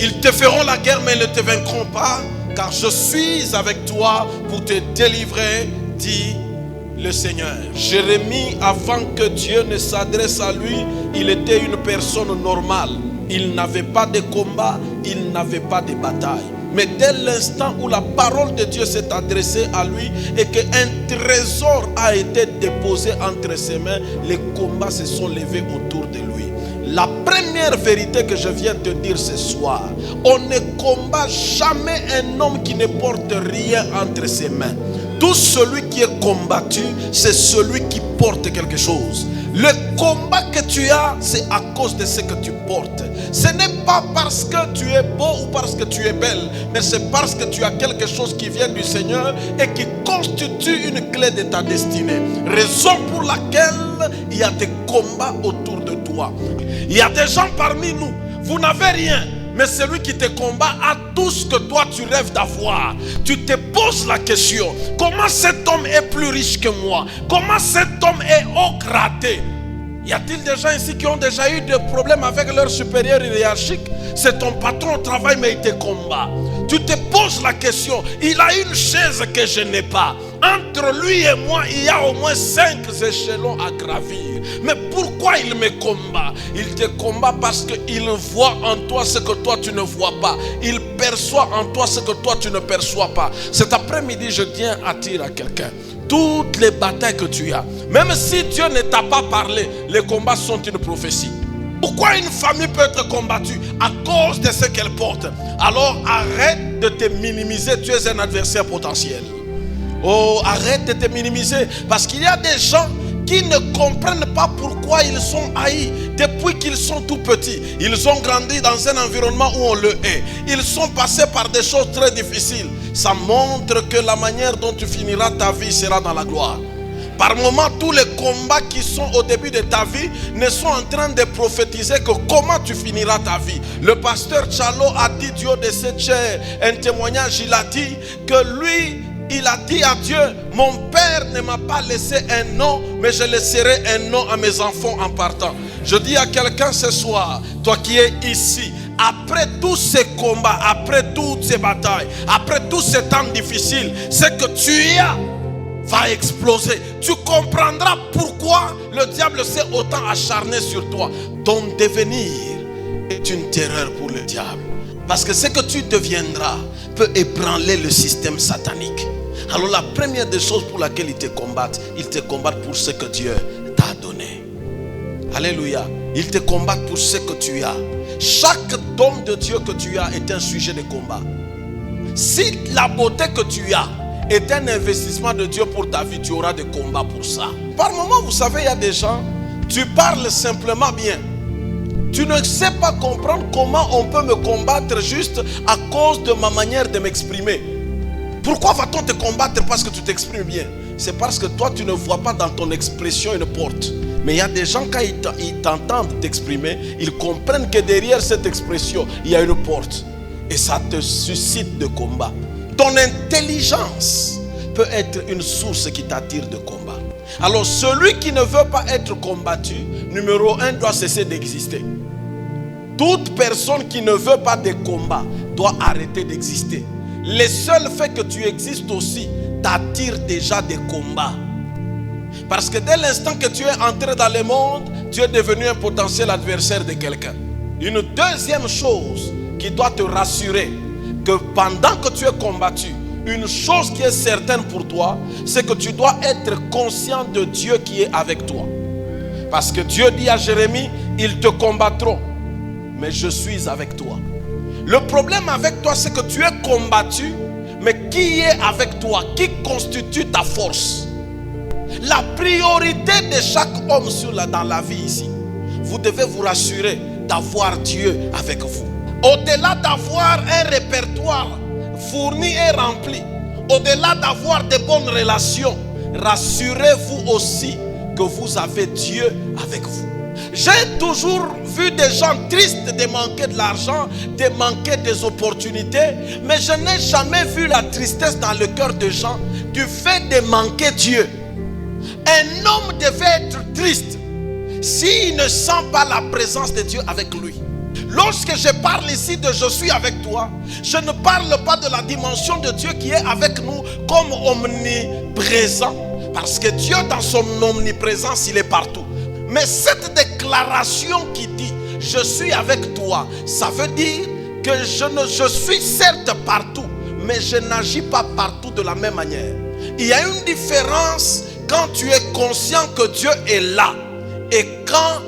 Ils te feront la guerre, mais ils ne te vaincront pas, car je suis avec toi pour te délivrer, dit le Seigneur. Jérémie, avant que Dieu ne s'adresse à lui, il était une personne normale. Il n'avait pas de combat, il n'avait pas de bataille. Mais dès l'instant où la parole de Dieu s'est adressée à lui et qu'un trésor a été déposé entre ses mains, les combats se sont levés autour de lui. La première vérité que je viens te dire ce soir, on ne combat jamais un homme qui ne porte rien entre ses mains. Tout celui qui est combattu, c'est celui qui porte quelque chose. Le combat que tu as, c'est à cause de ce que tu portes. Ce n'est pas parce que tu es beau ou parce que tu es belle, mais c'est parce que tu as quelque chose qui vient du Seigneur et qui constitue une clé de ta destinée. Raison pour laquelle il y a des combats autour de toi. Il y a des gens parmi nous, vous n'avez rien, mais celui qui te combat a tout ce que toi tu rêves d'avoir. Tu te poses la question, comment cet homme est plus riche que moi? Comment cet homme est haut gradé? Y a-t-il des gens ici qui ont déjà eu des problèmes avec leur supérieur hiérarchique? C'est ton patron au travail, mais il te combat. Tu te poses la question, il a une chaise que je n'ai pas. Entre lui et moi, il y a au moins 5 échelons à gravir. Mais pourquoi il me combat? Il te combat parce qu'il voit en toi ce que toi tu ne vois pas. Il perçoit en toi ce que toi tu ne perçois pas. Cet après-midi, je tiens à dire à quelqu'un, toutes les batailles que tu as, même si Dieu ne t'a pas parlé, les combats sont une prophétie. Pourquoi une famille peut être combattue? À cause de ce qu'elle porte. Alors arrête de te minimiser, tu es un adversaire potentiel. Oh, arrête de te minimiser, parce qu'il y a des gens qui ne comprennent pas pourquoi ils sont haïs depuis qu'ils sont tout petits. Ils ont grandi dans un environnement où on le hait. Ils sont passés par des choses très difficiles. Ça montre que la manière dont tu finiras ta vie sera dans la gloire. Par moments, tous les combats qui sont au début de ta vie ne sont en train de prophétiser que comment tu finiras ta vie. Le pasteur Tchalo a dit Dieu de cette chair, un témoignage, il a dit que lui, il a dit à Dieu, mon père ne m'a pas laissé un nom, mais je laisserai un nom à mes enfants en partant. Je dis à quelqu'un ce soir, toi qui es ici, après tous ces combats, après toutes ces batailles, après tous ces temps difficiles, ce que tu as va exploser. Tu comprendras pourquoi le diable s'est autant acharné sur toi. Ton devenir est une terreur pour le diable. Parce que ce que tu deviendras peut ébranler le système satanique. Alors la première des choses pour laquelle ils te combattent pour ce que Dieu t'a donné. Alléluia. Ils te combattent pour ce que tu as. Chaque don de Dieu que tu as est un sujet de combat. Si la beauté que tu as est un investissement de Dieu pour ta vie, tu auras des combats pour ça. Par moments, vous savez, il y a des gens, tu parles simplement bien. Tu ne sais pas comprendre comment on peut me combattre juste à cause de ma manière de m'exprimer. Pourquoi va-t-on te combattre parce que tu t'exprimes bien? C'est parce que toi, tu ne vois pas dans ton expression une porte. Mais il y a des gens, quand ils t'entendent t'exprimer, ils comprennent que derrière cette expression, il y a une porte. Et ça te suscite de combat. Ton intelligence peut être une source qui t'attire de combat. Alors celui qui ne veut pas être combattu, numéro 1, doit cesser d'exister. Toute personne qui ne veut pas de combat doit arrêter d'exister. Le seul fait que tu existes aussi t'attire déjà des combats. Parce que dès l'instant que tu es entré dans le monde, tu es devenu un potentiel adversaire de quelqu'un. Une deuxième chose qui doit te rassurer, que pendant que tu es combattu, une chose qui est certaine pour toi, c'est que tu dois être conscient de Dieu qui est avec toi. Parce que Dieu dit à Jérémie, ils te combattront, mais je suis avec toi. Le problème avec toi, c'est que tu es combattu, mais qui est avec toi? Qui constitue ta force? La priorité de chaque homme dans la vie ici, vous devez vous rassurer d'avoir Dieu avec vous. Au-delà d'avoir un répertoire fourni et rempli, au-delà d'avoir de bonnes relations, rassurez-vous aussi que vous avez Dieu avec vous. J'ai toujours vu des gens tristes de manquer de l'argent, de manquer des opportunités, mais je n'ai jamais vu la tristesse dans le cœur des gens du fait de manquer Dieu. Un homme devait être triste s'il ne sent pas la présence de Dieu avec lui. Lorsque je parle ici de je suis avec toi, je ne parle pas de la dimension de Dieu qui est avec nous comme omniprésent. Parce que Dieu dans son omniprésence, il est partout. Mais cette déclaration qui dit je suis avec toi, ça veut dire que je suis certes partout, mais je n'agis pas partout de la même manière. Il y a une différence quand tu es conscient que Dieu est là et quand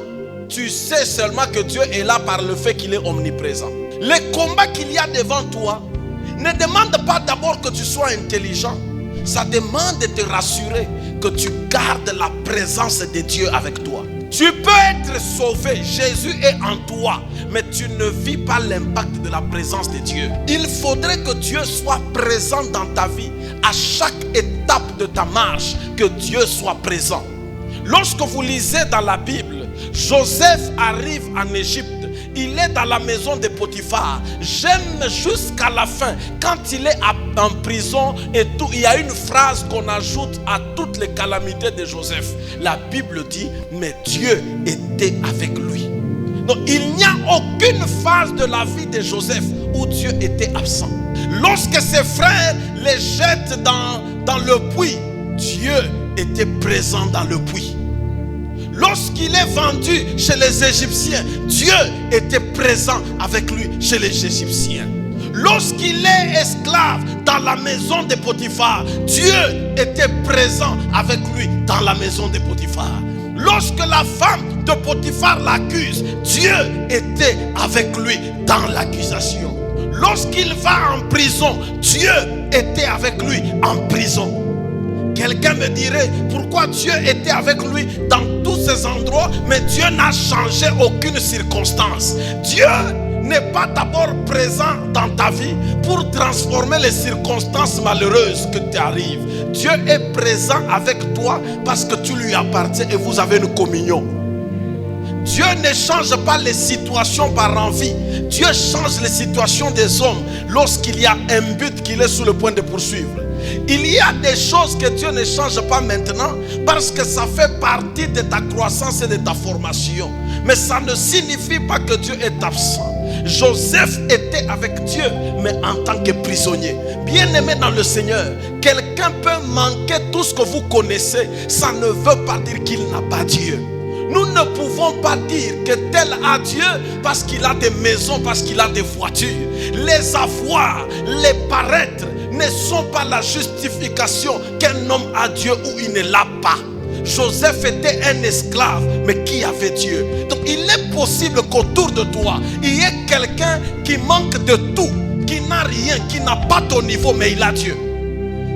tu sais seulement que Dieu est là par le fait qu'il est omniprésent. Les combats qu'il y a devant toi ne demandent pas d'abord que tu sois intelligent. Ça demande de te rassurer que tu gardes la présence de Dieu avec toi. Tu peux être sauvé, Jésus est en toi, mais tu ne vis pas l'impact de la présence de Dieu. Il faudrait que Dieu soit présent dans ta vie à chaque étape de ta marche, que Dieu soit présent. Lorsque vous lisez dans la Bible, Joseph arrive en Égypte. Il est dans la maison de Potiphar. J'aime jusqu'à la fin, quand il est en prison et tout, il y a une phrase qu'on ajoute à toutes les calamités de Joseph. La Bible dit, mais Dieu était avec lui. Donc il n'y a aucune phase de la vie de Joseph où Dieu était absent. Lorsque ses frères les jettent dans le puits, Dieu était présent dans le puits. Lorsqu'il est vendu chez les Égyptiens, Dieu était présent avec lui chez les Égyptiens. Lorsqu'il est esclave dans la maison de Potiphar, Dieu était présent avec lui dans la maison de Potiphar. Lorsque la femme de Potiphar l'accuse, Dieu était avec lui dans l'accusation. Lorsqu'il va en prison, Dieu était avec lui en prison. Quelqu'un me dirait, pourquoi Dieu était avec lui dans tous ces endroits, mais Dieu n'a changé aucune circonstance. Dieu n'est pas d'abord présent dans ta vie pour transformer les circonstances malheureuses que tu arrives. Dieu est présent avec toi parce que tu lui appartiens et vous avez une communion. Dieu ne change pas les situations par envie. Dieu change les situations des hommes lorsqu'il y a un but qu'il est sur le point de poursuivre. Il y a des choses que Dieu ne change pas maintenant parce que ça fait partie de ta croissance et de ta formation. Mais ça ne signifie pas que Dieu est absent. Joseph était avec Dieu, mais en tant que prisonnier. Bien-aimé dans le Seigneur, quelqu'un peut manquer tout ce que vous connaissez. Ça ne veut pas dire qu'il n'a pas Dieu. Nous ne pouvons pas dire que tel a Dieu parce qu'il a des maisons, parce qu'il a des voitures. Les avoirs, les paraître ne sont pas la justification qu'un homme a Dieu ou il ne l'a pas. Joseph était un esclave, mais qui avait Dieu? Donc il est possible qu'autour de toi, il y ait quelqu'un qui manque de tout, qui n'a rien, qui n'a pas ton niveau, mais il a Dieu.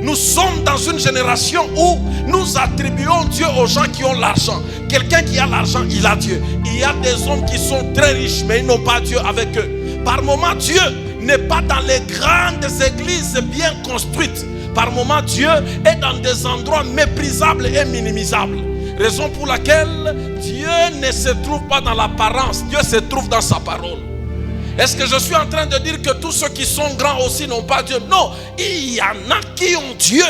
Nous sommes dans une génération où nous attribuons Dieu aux gens qui ont l'argent. Quelqu'un qui a l'argent, il a Dieu. Il y a des hommes qui sont très riches, mais ils n'ont pas Dieu avec eux. Par moments, Dieu n'est pas dans les grandes églises bien construites. Par moments, Dieu est dans des endroits méprisables et minimisables. Raison pour laquelle Dieu ne se trouve pas dans l'apparence. Dieu se trouve dans sa parole. Est-ce que je suis en train de dire que tous ceux qui sont grands aussi n'ont pas Dieu? Non, il y en a qui ont Dieu.